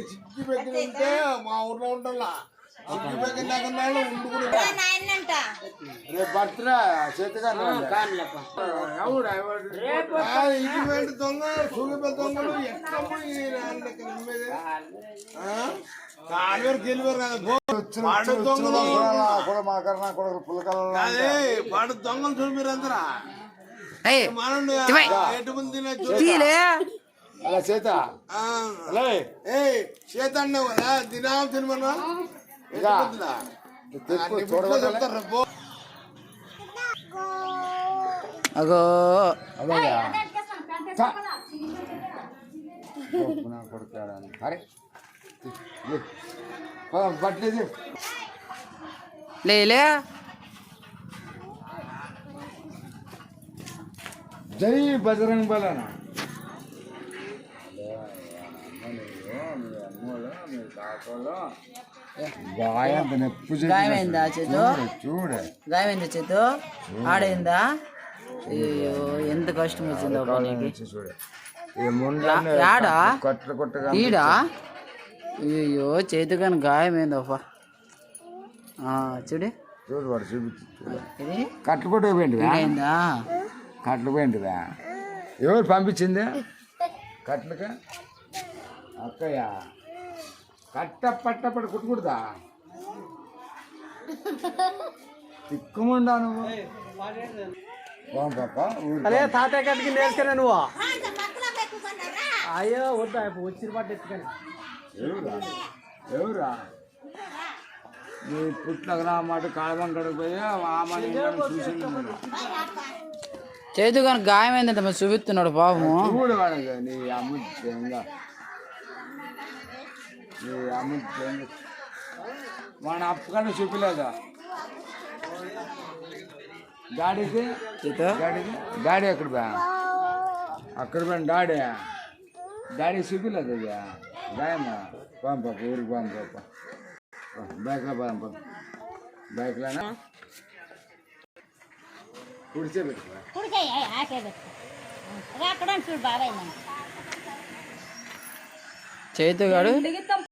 చిక్కి పెట్టినంటే మా ఊర్లో ఉండాలా రేపు బర్త్డే చేతిగారు దొంగ సూగిపల్లి దొంగలు కాలువరకు వెళ్ళివారు కదా దొంగలు వాడు దొంగలు చూపిరు అందరా ఎటు ముందు అలా చేత చేత అన్నావు కదా దినాలు తినమన్నా అగో అరే పట్టలేదు లేలే జై బజరంగ్ బలనా గాయమైందా చేతు గాయమైందా చేతు ఆడైందా అయ్యో ఎంత కష్టం వచ్చిందో ఆడా ఈడా అయ్యో చేతు కానీ గాయమైందోపా చూడు చూడు వాడు చూపించి కట్లు కొట్టుకుపోయింటివా అయిందా కట్లు పోయింటివా ఎవరు పంపించింది కట్లకా అక్కయ్య కట్ట పట్టపడి కుట్టుకుడదా తిక్కుముండా నువ్వు అదే తాతయ్య కట్టుకి నేర్చుకున్నా నువ్వు అయ్యో వద్దా వచ్చిన పాటు ఎత్తుకొని ఎవరా నీ పుట్టిన మాట కాళవం కడిగిపోయి ఆ మాట చూసింది చేతు కానీ గాయమైందంట మరి చూపిస్తున్నాడు పాపము చూడు వాడు నీ అమ్ముంగా నీ అమ్ము మన అప్పకన్నా చూపిలేదా గాడికి గాడి ఎక్కడ బా అక్కడ పోయిన డాడీ చూపిలేదు ఇక గాయమా పంప ఊరికి పంప బైక్లో పంప బైక్లోనా చేతుగాడు